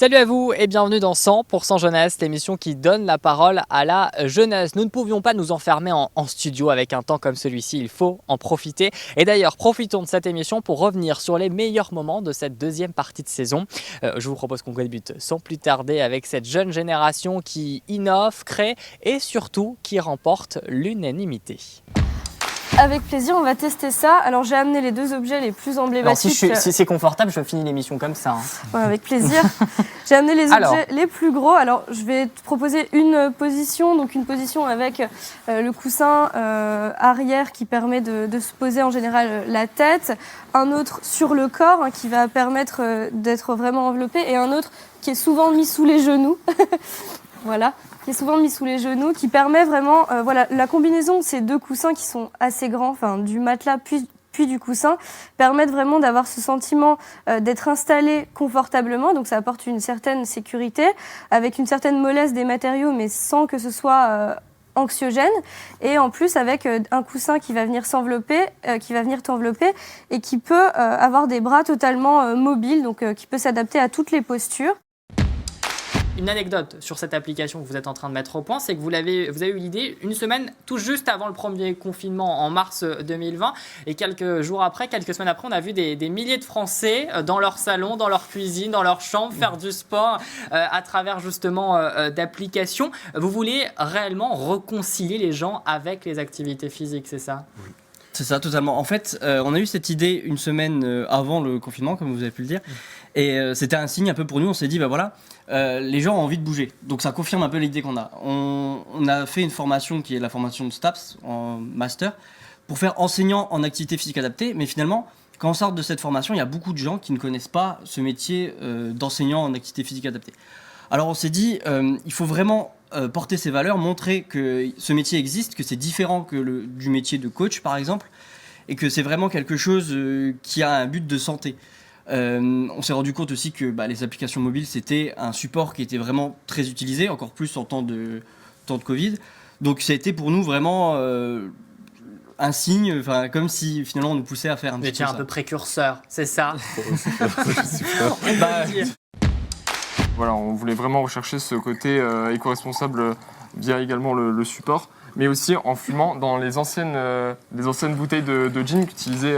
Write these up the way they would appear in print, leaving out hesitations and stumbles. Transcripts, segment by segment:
Salut à vous et bienvenue dans 100% Jeunesse, l'émission qui donne la parole à la jeunesse. Nous ne pouvions pas nous enfermer en studio avec un temps comme celui-ci, il faut en profiter. Et d'ailleurs, profitons de cette émission pour revenir sur les meilleurs moments de cette deuxième partie de saison. Je vous propose qu'on débute sans plus tarder avec cette jeune génération qui innove, crée et surtout qui remporte l'unanimité. Avec plaisir, on va tester ça. Alors j'ai amené les deux objets les plus emblématiques. Alors si c'est confortable, je finis l'émission comme ça. Ouais, avec plaisir. J'ai amené les objets les plus gros. Alors je vais te proposer une position, donc une position avec le coussin arrière qui permet de se poser en général la tête, un autre sur le corps qui va permettre d'être vraiment enveloppé et un autre qui est souvent mis sous les genoux. Voilà. Qui est souvent mis sous les genoux, qui permet vraiment, la combinaison de ces deux coussins qui sont assez grands, enfin du matelas puis du coussin, permettent vraiment d'avoir ce sentiment d'être installé confortablement, donc ça apporte une certaine sécurité, avec une certaine mollesse des matériaux, mais sans que ce soit anxiogène, et en plus avec un coussin qui va venir t'envelopper, et qui peut avoir des bras totalement mobiles, donc qui peut s'adapter à toutes les postures. Une anecdote sur cette application que vous êtes en train de mettre au point, c'est que vous avez eu l'idée une semaine tout juste avant le premier confinement en mars 2020 et quelques semaines après, on a vu des milliers de Français dans leur salon, dans leur cuisine, dans leur chambre faire du sport à travers justement d'applications. Vous voulez réellement réconcilier les gens avec les activités physiques, c'est ça ? Oui. C'est ça, totalement. En fait, on a eu cette idée une semaine avant le confinement, comme vous avez pu le dire. Et c'était un signe un peu pour nous. On s'est dit, les gens ont envie de bouger. Donc ça confirme un peu l'idée qu'on a. On a fait une formation qui est la formation de STAPS en master pour faire enseignant en activité physique adaptée. Mais finalement, quand on sort de cette formation, il y a beaucoup de gens qui ne connaissent pas ce métier d'enseignant en activité physique adaptée. Alors on s'est dit, il faut vraiment porter ces valeurs, montrer que ce métier existe, que c'est différent que du métier de coach par exemple, et que c'est vraiment quelque chose qui a un but de santé. On s'est rendu compte aussi que les applications mobiles, c'était un support qui était vraiment très utilisé, encore plus en temps de Covid. Donc ça a été pour nous vraiment un signe, comme si finalement on nous poussait à faire un petit peu ça. Vous étiez un peu précurseur, c'est ça. Voilà, on voulait vraiment rechercher ce côté éco-responsable via également le support, mais aussi en fumant dans les anciennes bouteilles de gin qu'utilisait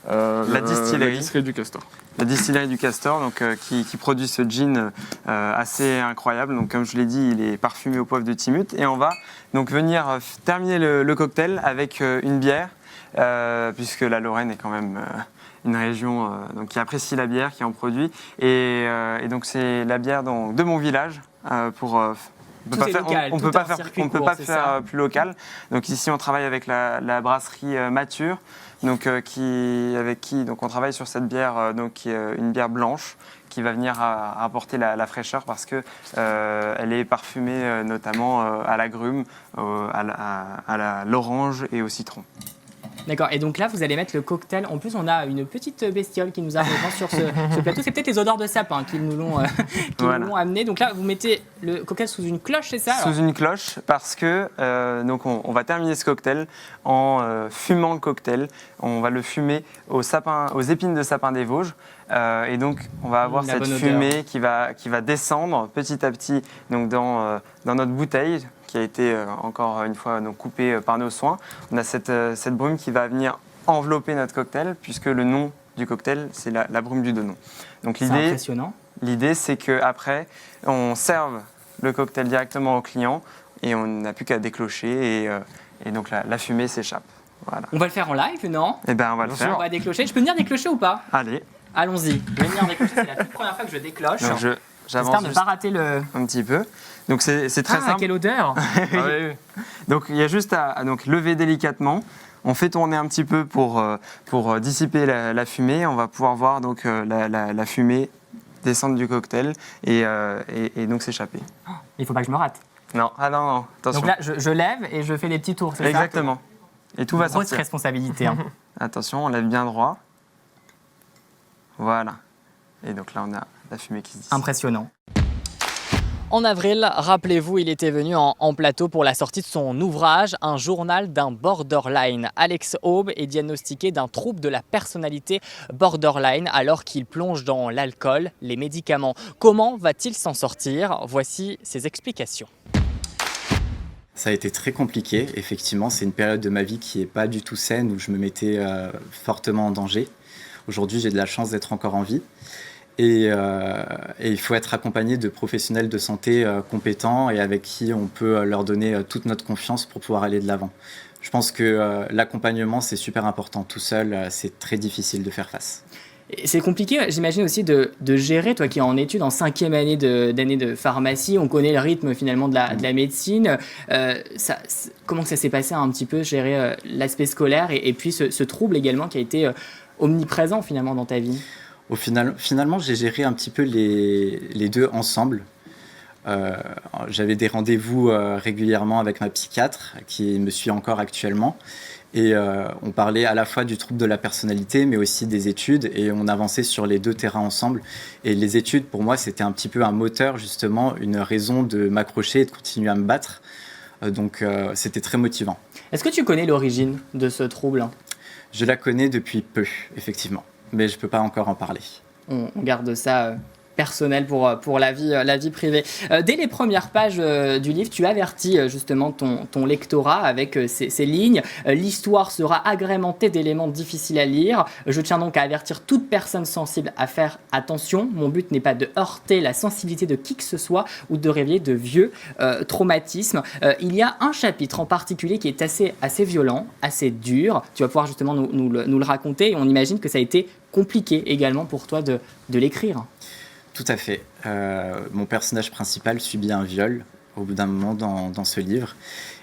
la distillerie du Castor. La distillerie du Castor, donc, qui produit ce gin assez incroyable. Donc, comme je l'ai dit, il est parfumé au poivre de Timut. Et on va donc venir terminer le cocktail avec une bière, puisque la Lorraine est quand même une région donc, qui apprécie la bière, qui en produit. Et donc c'est la bière de mon village on ne peut pas faire plus local. Donc ici on travaille avec la brasserie Mature, donc avec qui on travaille sur cette bière qui est une bière blanche qui va venir apporter la fraîcheur parce que elle est parfumée notamment à l'agrumes, à l'orange et au citron. D'accord, et donc là vous allez mettre le cocktail. En plus on a une petite bestiole qui nous a rejoint sur ce plateau. C'est peut-être les odeurs de sapin qui nous l'ont amené. Donc là vous mettez le cocktail sous une cloche, c'est ça alors ? Sous une cloche parce que donc on va terminer ce cocktail en fumant le cocktail. On va le fumer aux épines de sapin des Vosges. Et donc on va avoir cette fumée qui va descendre petit à petit donc, dans notre bouteille, qui a été encore une fois donc, coupée par nos soins. On a cette brume qui va venir envelopper notre cocktail, puisque le nom du cocktail, c'est la brume du Donon. Donc c'est impressionnant. L'idée, c'est qu'après, on serve le cocktail directement au client et on n'a plus qu'à déclocher et donc la fumée s'échappe. Voilà. On va le faire en live, non ? Eh bien, on va le faire. On va déclocher. Je peux venir déclocher ou pas ? Allez. Allons-y. Je vais venir déclocher. C'est la toute première fois que je décloche. Donc j'espère ne pas rater un petit peu. Donc c'est très simple. Quelle odeur. Oui. Donc il y a juste à lever délicatement. On fait tourner un petit peu pour dissiper la fumée. On va pouvoir voir donc la fumée descendre du cocktail et donc s'échapper. Il ne faut pas que je me rate. Non, non, attention. Donc là, je lève et je fais des petits tours, c'est ça ? Exactement. Et tout va sortir. Grosse responsabilité. Hein. Attention, on lève bien droit. Voilà. Et donc là, on a la fumée qui se dissipe. Impressionnant. En avril, rappelez-vous, il était venu en plateau pour la sortie de son ouvrage « Un journal d'un borderline ». Alex Aube est diagnostiqué d'un trouble de la personnalité borderline alors qu'il plonge dans l'alcool, les médicaments. Comment va-t-il s'en sortir? Voici ses explications. Ça a été très compliqué, effectivement. C'est une période de ma vie qui n'est pas du tout saine, où je me mettais fortement en danger. Aujourd'hui, j'ai de la chance d'être encore en vie. Et il faut être accompagné de professionnels de santé compétents et avec qui on peut leur donner toute notre confiance pour pouvoir aller de l'avant. Je pense que l'accompagnement, c'est super important. Tout seul, c'est très difficile de faire face. C'est compliqué, j'imagine aussi de gérer, toi qui es en études, en 5e année de pharmacie, on connaît le rythme finalement de la médecine. Comment ça s'est passé un petit peu, gérer l'aspect scolaire et puis ce trouble également qui a été omniprésent finalement dans ta vie? Finalement, j'ai géré un petit peu les deux ensemble. J'avais des rendez-vous régulièrement avec ma psychiatre, qui me suit encore actuellement. Et on parlait à la fois du trouble de la personnalité, mais aussi des études. Et on avançait sur les deux terrains ensemble. Et les études, pour moi, c'était un petit peu un moteur, justement, une raison de m'accrocher et de continuer à me battre. Donc, c'était très motivant. Est-ce que tu connais l'origine de ce trouble? Je la connais depuis peu, effectivement. Mais je ne peux pas encore en parler. On garde ça personnel pour la vie privée. Dès les premières pages du livre, tu avertis justement ton lectorat avec ces lignes. L'histoire sera agrémentée d'éléments difficiles à lire. Je tiens donc à avertir toute personne sensible à faire attention. Mon but n'est pas de heurter la sensibilité de qui que ce soit ou de réveiller de vieux traumatismes. Il y a un chapitre en particulier qui est assez violent, assez dur. Tu vas pouvoir justement nous le raconter et on imagine que ça a été compliqué également pour toi de l'écrire. Tout à fait. Mon personnage principal subit un viol au bout d'un moment dans ce livre.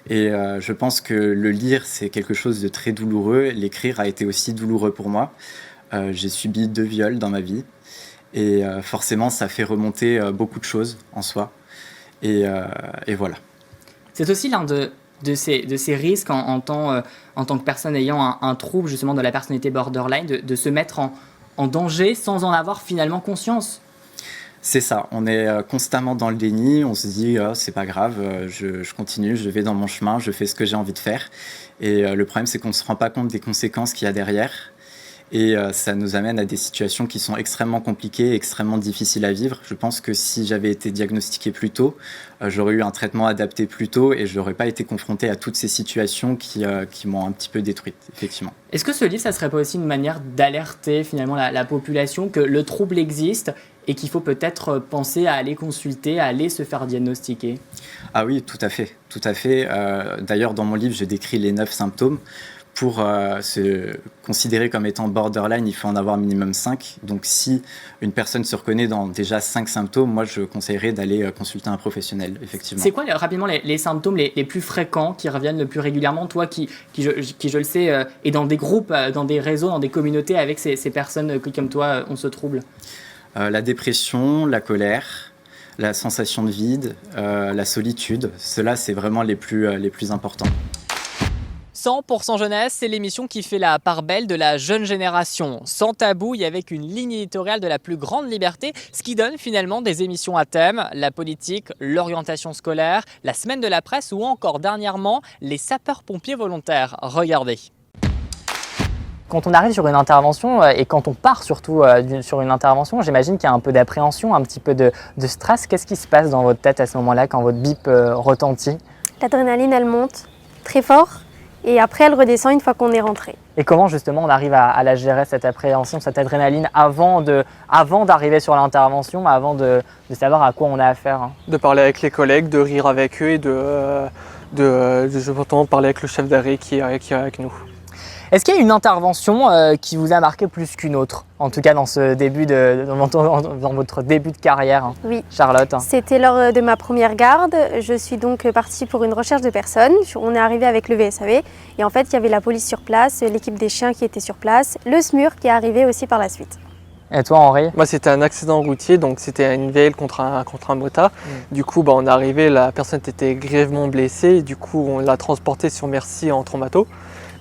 Et je pense que le lire, c'est quelque chose de très douloureux. L'écrire a été aussi douloureux pour moi. J'ai subi 2 viols dans ma vie. Et forcément, ça fait remonter beaucoup de choses en soi. Et voilà. C'est aussi l'un de ces risques en tant que personne ayant un trouble justement de la personnalité borderline, de se mettre en danger sans en avoir finalement conscience. C'est ça, on est constamment dans le déni, on se dit c'est pas grave, je continue, je vais dans mon chemin, je fais ce que j'ai envie de faire. Et le problème, c'est qu'on ne se rend pas compte des conséquences qu'il y a derrière. Et ça nous amène à des situations qui sont extrêmement compliquées, extrêmement difficiles à vivre. Je pense que si j'avais été diagnostiqué plus tôt, j'aurais eu un traitement adapté plus tôt et je n'aurais pas été confronté à toutes ces situations qui m'ont un petit peu détruite, effectivement. Est-ce que ce livre, ça serait pas aussi une manière d'alerter finalement la population que le trouble existe et qu'il faut peut-être penser à aller consulter, à aller se faire diagnostiquer? Ah oui, tout à fait. Tout à fait. D'ailleurs, dans mon livre, je décris les 9 symptômes. Pour se considérer comme étant borderline, il faut en avoir minimum 5. Donc si une personne se reconnaît dans déjà 5 symptômes, moi je conseillerais d'aller consulter un professionnel, effectivement. C'est quoi rapidement les symptômes les plus fréquents qui reviennent le plus régulièrement? Toi qui je le sais, est dans des groupes, dans des réseaux, dans des communautés avec ces personnes qui comme toi ont ce trouble. La dépression, la colère, la sensation de vide, la solitude, ceux-là c'est vraiment les plus importants. 100% jeunesse, c'est l'émission qui fait la part belle de la jeune génération. Sans tabou et avec une ligne éditoriale de la plus grande liberté, ce qui donne finalement des émissions à thème, la politique, l'orientation scolaire, la semaine de la presse ou encore dernièrement, les sapeurs-pompiers volontaires. Regardez. Quand on arrive sur une intervention et quand on part surtout sur une intervention, j'imagine qu'il y a un peu d'appréhension, un petit peu de stress. Qu'est-ce qui se passe dans votre tête à ce moment-là quand votre bip retentit? L'adrénaline, elle monte très fort. Et après, elle redescend une fois qu'on est rentré. Et comment justement on arrive à la gérer, cette appréhension, cette adrénaline, avant d'arriver sur l'intervention, avant de savoir à quoi on a affaire? De parler avec les collègues, de rire avec eux et je peux parler avec le chef d'arrêt qui est avec nous. Est-ce qu'il y a une intervention qui vous a marqué plus qu'une autre, en tout cas dans votre début de carrière, Oui. Charlotte? C'était lors de ma première garde. Je suis donc partie pour une recherche de personnes. On est arrivé avec le VSAV et en fait il y avait la police sur place, l'équipe des chiens qui était sur place, le SMUR qui est arrivé aussi par la suite. Et toi Henri? Moi c'était un accident routier, donc c'était une VL contre un motard. Du coup on est arrivé, la personne était grièvement blessée, du coup on l'a transportée sur Merci en traumato.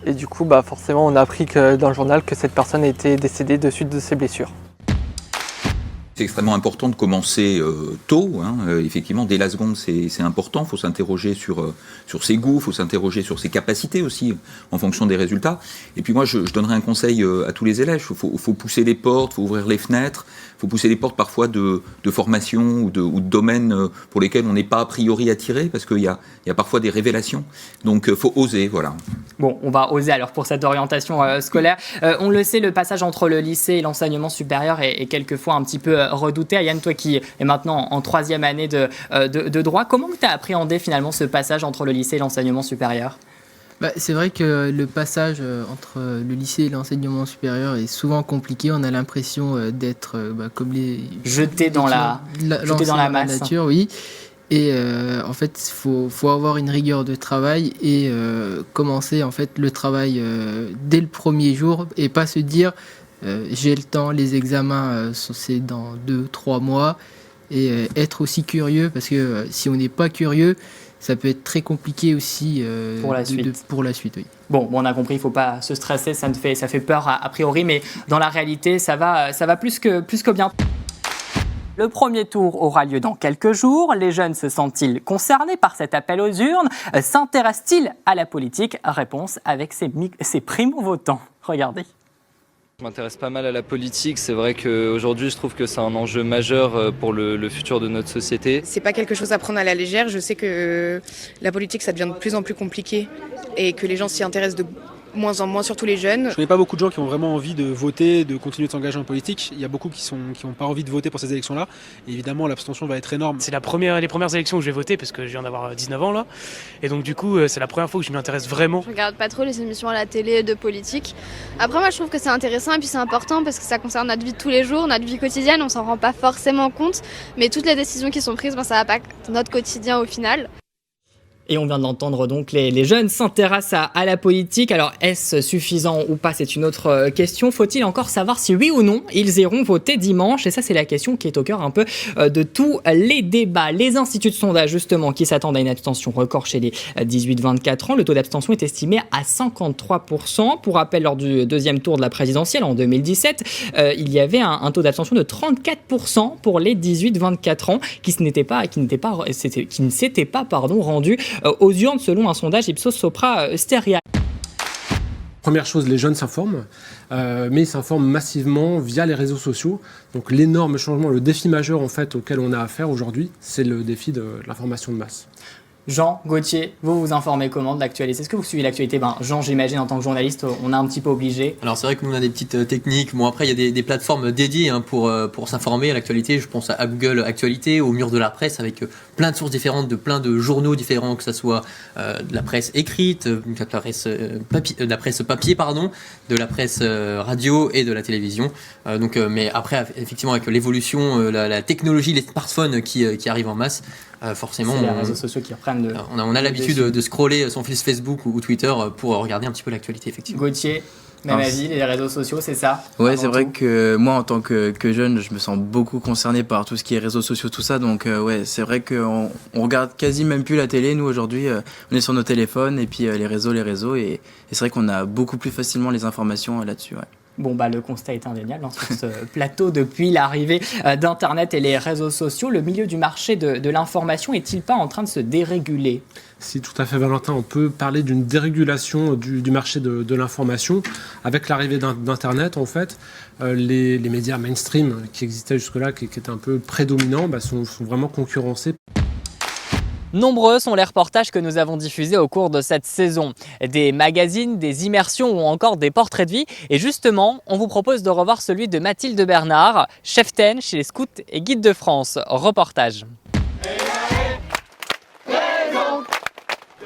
Et du coup, forcément, on a appris dans le journal que cette personne était décédée de suite de ses blessures. C'est extrêmement important de commencer tôt. Effectivement, dès la seconde, c'est important. Il faut s'interroger sur ses goûts, il faut s'interroger sur ses capacités aussi, en fonction des résultats. Et puis moi, je donnerais un conseil à tous les élèves. Il faut pousser les portes, il faut ouvrir les fenêtres, il faut pousser les portes parfois de formation ou de domaines pour lesquels on n'est pas a priori attiré, parce qu'il y a parfois des révélations. Donc, il faut oser, voilà. Bon, on va oser alors pour cette orientation scolaire. On le sait, le passage entre le lycée et l'enseignement supérieur est quelquefois un petit peu redouté. Ayane, toi qui es maintenant en 3e année de droit, comment tu as appréhendé finalement ce passage entre le lycée et l'enseignement supérieur ? C'est vrai que le passage entre le lycée et l'enseignement supérieur est souvent compliqué. On a l'impression d'être comme les... jeté dans la masse. Nature, oui. Et en fait, il faut avoir une rigueur de travail et commencer en fait, le travail dès le premier jour et pas se dire j'ai le temps, les examens c'est dans 2-3 mois, et être aussi curieux, parce que si on n'est pas curieux, ça peut être très compliqué aussi pour la suite. Oui. Bon, on a compris, il ne faut pas se stresser, ça fait peur a priori, mais dans la réalité, ça va plus que bien. Le premier tour aura lieu dans quelques jours. Les jeunes se sentent-ils concernés par cet appel aux urnes ? S'intéressent-ils à la politique ? Réponse avec ces primo-votants. Regardez. Je m'intéresse pas mal à la politique. C'est vrai qu'aujourd'hui, je trouve que c'est un enjeu majeur pour le futur de notre société. C'est pas quelque chose à prendre à la légère. Je sais que la politique, ça devient de plus en plus compliqué et que les gens s'y intéressent de moins en moins, surtout les jeunes. Je connais pas beaucoup de gens qui ont vraiment envie de voter, de continuer de s'engager en politique. Il y a beaucoup qui n'ont pas envie de voter pour ces élections-là. Et évidemment, l'abstention va être énorme. C'est les premières élections où je vais voter parce que je viens d'avoir 19 ans là. Et donc du coup, c'est la première fois que je m'y intéresse vraiment. Je regarde pas trop les émissions à la télé de politique. Après, moi, je trouve que c'est intéressant et puis c'est important parce que ça concerne notre vie de tous les jours, notre vie quotidienne. On s'en rend pas forcément compte, mais toutes les décisions qui sont prises, ça impacte notre quotidien au final. Et on vient de l'entendre, donc les jeunes s'intéressent à la politique. Alors, est-ce suffisant ou pas ? C'est une autre question. Faut-il encore savoir si oui ou non ils iront voter dimanche ? Et ça, c'est la question qui est au cœur un peu de tous les débats. Les instituts de sondage, justement, qui s'attendent à une abstention record chez les 18-24 ans. Le taux d'abstention est estimé à 53%. Pour rappel, lors du deuxième tour de la présidentielle en 2017, il y avait un taux d'abstention de 34% pour les 18-24 ans qui ne s'étaient pas rendus aux urnes, selon un sondage Ipsos Sopra Steria. Première chose, les jeunes s'informent, mais ils s'informent massivement via les réseaux sociaux. Donc l'énorme changement, le défi majeur en fait auquel on a affaire aujourd'hui, c'est le défi de l'information de masse. Jean, Gauthier, vous vous informez comment de l'actualité ? Est-ce que vous suivez l'actualité ? Jean, j'imagine, en tant que journaliste, on est un petit peu obligé. Alors c'est vrai que nous on a des petites techniques. Bon, après il y a des plateformes dédiées pour s'informer à l'actualité. Je pense à Google Actualité, au mur de la presse, avec plein de sources différentes, de plein de journaux différents, que ce soit de la presse écrite, de la presse papier, de la presse radio et de la télévision. Mais après, effectivement, avec l'évolution, la technologie, les smartphones qui arrivent en masse, forcément, c'est les réseaux sociaux qui reprennent on a l'habitude de scroller son fil Facebook ou Twitter pour regarder un petit peu l'actualité, effectivement. Gauthier, même avis, les réseaux sociaux, c'est ça ? Ouais, c'est vrai que moi, en tant que jeune, je me sens beaucoup concerné par tout ce qui est réseaux sociaux, tout ça. Donc, ouais, c'est vrai qu'on regarde quasi même plus la télé. Nous, aujourd'hui, on est sur nos téléphones et puis les réseaux. Et c'est vrai qu'on a beaucoup plus facilement les informations là-dessus, ouais. Bon, le constat est indéniable sur ce plateau. Depuis l'arrivée d'Internet et les réseaux sociaux, le milieu du marché de l'information est-il pas en train de se déréguler ? Si, tout à fait, Valentin. On peut parler d'une dérégulation du marché de l'information. Avec l'arrivée d'Internet, en fait, les médias mainstream qui existaient jusque-là, qui étaient un peu prédominants, sont vraiment concurrencés. Nombreux sont les reportages que nous avons diffusés au cours de cette saison. Des magazines, des immersions ou encore des portraits de vie. Et justement, on vous propose de revoir celui de Mathilde Bernard, cheftaine chez les Scouts et Guides de France. Reportage.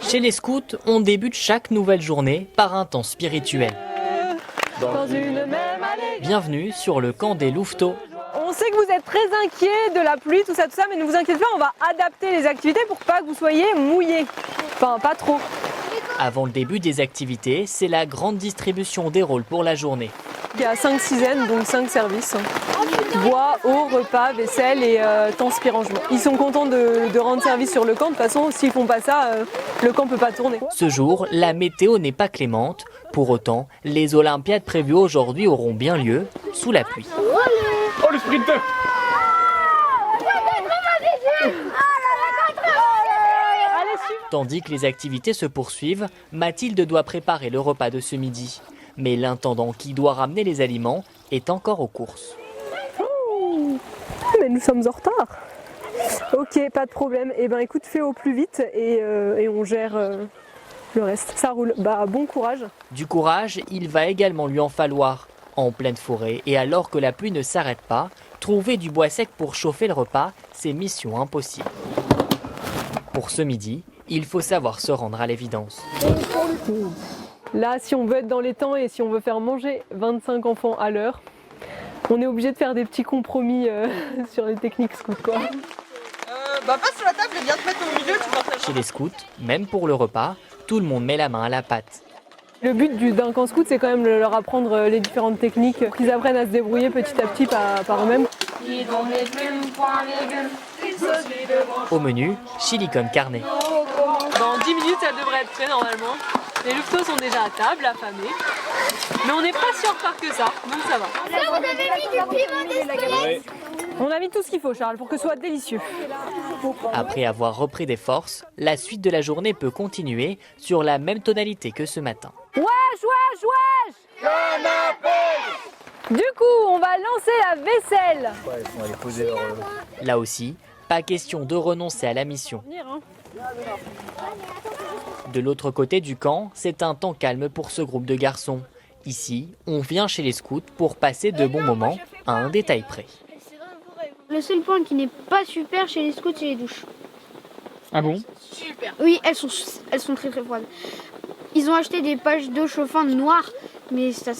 Chez les Scouts, on débute chaque nouvelle journée par un temps spirituel. Bienvenue sur le camp des Louveteaux. On sait que vous êtes très inquiets de la pluie, tout ça, mais ne vous inquiétez pas, on va adapter les activités pour pas que vous soyez mouillés. Enfin, pas trop. Avant le début des activités, c'est la grande distribution des rôles pour la journée. Il y a 5 sizaines, donc 5 services. Bois, eau, repas, vaisselle et transpire rangement. Ils sont contents de rendre service sur le camp. De toute façon, s'ils font pas ça, le camp peut pas tourner. Ce jour, la météo n'est pas clémente. Pour autant, les Olympiades prévues aujourd'hui auront bien lieu sous la pluie. Oh, le sprinter! Tandis que les activités se poursuivent, Mathilde doit préparer le repas de ce midi. Mais l'intendant qui doit ramener les aliments est encore aux courses. Mais nous sommes en retard. Ok, pas de problème. Eh ben écoute, fais au plus vite et on gère le reste. Ça roule. Bah bon courage. Du courage, il va également lui en falloir. En pleine forêt et alors que la pluie ne s'arrête pas, trouver du bois sec pour chauffer le repas, c'est mission impossible. Pour ce midi, il faut savoir se rendre à l'évidence. Là, si on veut être dans les temps et si on veut faire manger 25 enfants à l'heure, on est obligé de faire des petits compromis sur les techniques scouts, quoi. Passe sur la table et viens te mettre au milieu, tu partages. Chez les scouts, même pour le repas, tout le monde met la main à la pâte. Le but d'un camp scout, c'est quand même de leur apprendre les différentes techniques, qu'ils apprennent à se débrouiller petit à petit par eux-mêmes. Au menu, chili con carne. Dans 10 minutes, ça devrait être prêt normalement. Les louveteaux sont déjà à table, affamés. Mais on n'est pas si en retard que ça, donc ça va. Vous avez mis du piment d'Espelette. On a mis tout ce qu'il faut, Charles, pour que ce soit délicieux. Après avoir repris des forces, la suite de la journée peut continuer sur la même tonalité que ce matin. Wesh, wesh, wesh! Du coup, on va lancer la vaisselle. Ouais, on va les poser Là aussi, pas question de renoncer à la mission. De l'autre côté du camp, c'est un temps calme pour ce groupe de garçons. Ici, on vient chez les scouts pour passer de bons moments, à un détail près. Le seul point qui n'est pas super chez les scouts, c'est les douches. Ah bon? Super. Oui, elles sont très très froides. Ils ont acheté des pages d'eau chauffante noires, mais ça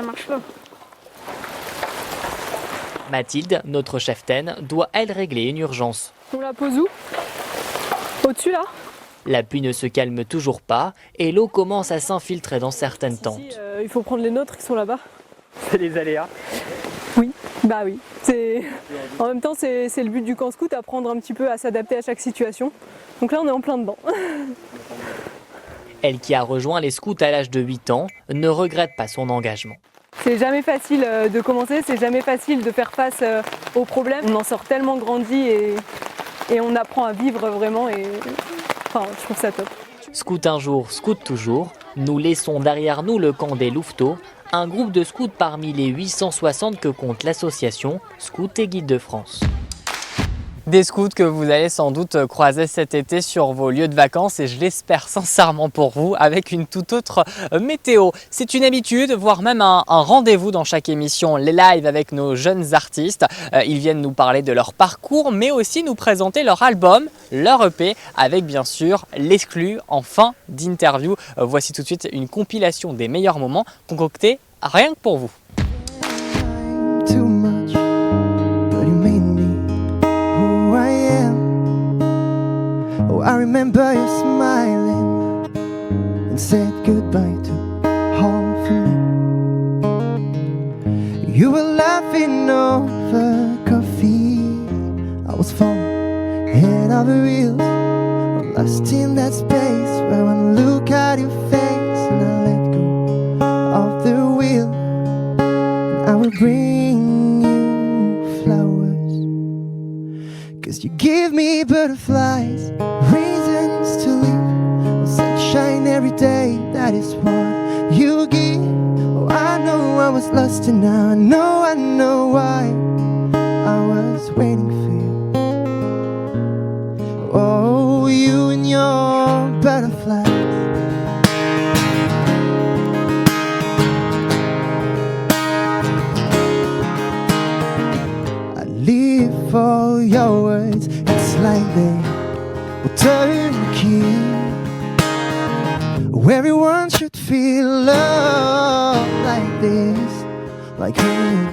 marche pas. Mathilde, notre cheftaine, doit elle régler une urgence. On la pose où? Au-dessus là? La pluie ne se calme toujours pas et l'eau commence à s'infiltrer dans certaines tentes. Il faut prendre les nôtres qui sont là-bas. C'est les aléas. Oui, bah oui. En même temps, c'est le but du camp scout, apprendre un petit peu à s'adapter à chaque situation. Donc là, on est en plein dedans. Elle qui a rejoint les scouts à l'âge de 8 ans ne regrette pas son engagement. C'est jamais facile de commencer, c'est jamais facile de faire face aux problèmes. On en sort tellement grandi et on apprend à vivre vraiment et enfin, je trouve ça top. Scout un jour, scout toujours, nous laissons derrière nous le camp des louveteaux, un groupe de scouts parmi les 860 que compte l'association Scouts et Guides de France. Des scouts que vous allez sans doute croiser cet été sur vos lieux de vacances et je l'espère sincèrement pour vous avec une toute autre météo. C'est une habitude, voire même un rendez-vous dans chaque émission, les lives avec nos jeunes artistes. Ils viennent nous parler de leur parcours mais aussi nous présenter leur album, leur EP avec bien sûr l'exclu en fin d'interview. Voici tout de suite une compilation des meilleurs moments concoctés rien que pour vous. I remember you smiling and said goodbye to half of me. You were laughing over coffee. I was falling head over heels, lost in that space where one look at your face and I let go of the wheel. And I will bring you flowers, 'cause you give me butterflies, reasons to live, sunshine every day, that is what you give. Oh, I know I was lost and now I know why I was waiting for you. Oh, you and your butterflies. I live for your words, it's like they will turn the key. Everyone should feel love like this, like you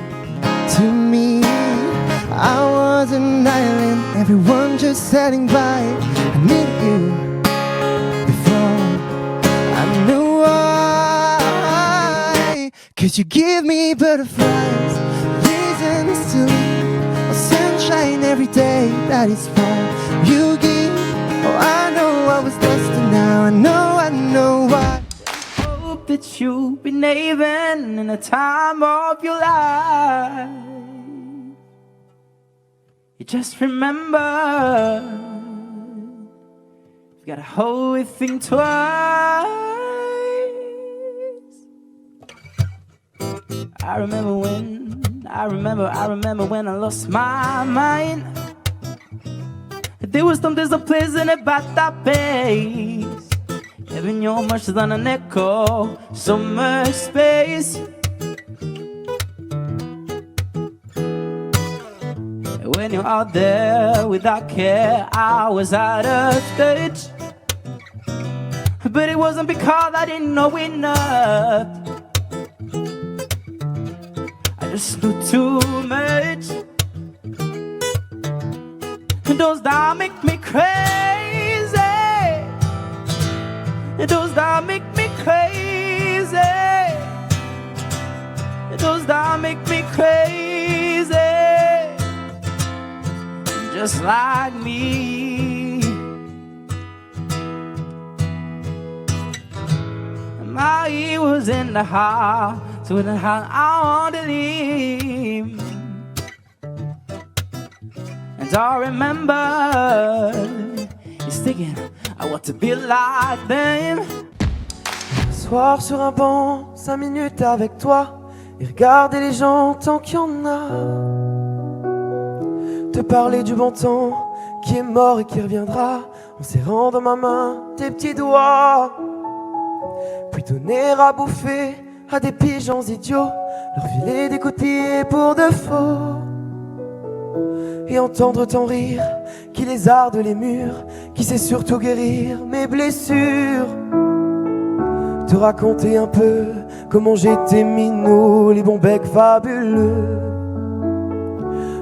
to me. I was an island, everyone just sitting by. I need you before I knew why. 'Cause you give me butterflies, reasons to live, sunshine every day, that is what you give. Oh, I know I was lost and now I know why. Hope that you've been even in the time of your life. You just remember, you gotta hold it thing twice. I remember when I lost my mind. There was some discipline about that pace. Giving you much than an echo, so much space. When you're out there without care, I was out of touch. But it wasn't because I didn't know enough. I just knew too much. Those that make me crazy. Those that make me crazy. Those that make me crazy. Just like me. My ear was in the heart, so in the heart I want to live. And I remember he's thinking I want to be like them. Soir sur un banc, 5 minutes avec toi, et regarder les gens tant qu'il y en a. Te parler du bon temps qui est mort et qui reviendra, en serrant dans ma main tes petits doigts. Puis donner à bouffer à des pigeons idiots, leur filer des coups de pied pour de faux. Et entendre ton rire qui lézarde les murs, qui sait surtout guérir mes blessures. Te raconter un peu comment j'étais minot, les bons becs fabuleux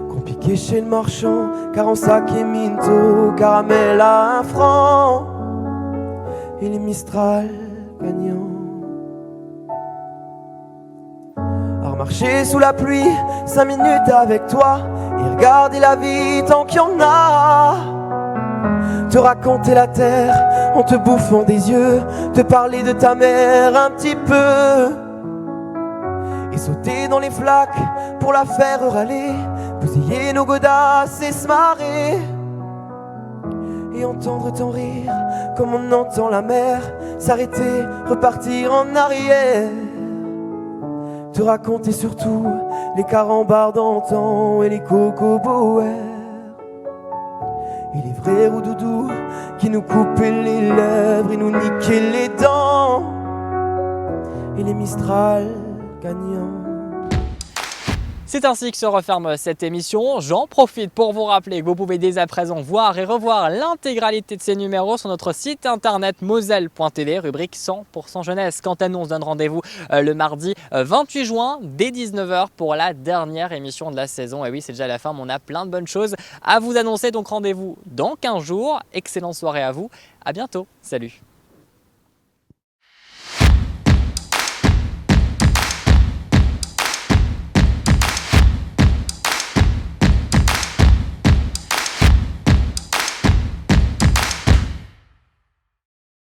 qu'on piquait chez le marchand, car en sac et minto, caramel à 1 franc, et les Mistral gagnants. À remarcher sous la pluie, 5 minutes avec toi, et regarder la vie tant qu'il y en a. Te raconter la terre en te bouffant des yeux, te parler de ta mère un petit peu, et sauter dans les flaques pour la faire râler, bousiller nos godasses et se marrer. Et entendre ton rire comme on entend la mer s'arrêter, repartir en arrière. Te raconter surtout les carambars d'antan et les cocobouers, et les vrais roudoudous qui nous coupaient les lèvres et nous niquaient les dents, et les Mistral gagnants. C'est ainsi que se referme cette émission. J'en profite pour vous rappeler que vous pouvez dès à présent voir et revoir l'intégralité de ces numéros sur notre site internet moselle.tv, rubrique 100% jeunesse. Quant à nous, on se donne rendez-vous le mardi 28 juin dès 19h pour la dernière émission de la saison. Et oui, c'est déjà la fin, mais on a plein de bonnes choses à vous annoncer. Donc rendez-vous dans 15 jours. Excellente soirée à vous. À bientôt. Salut.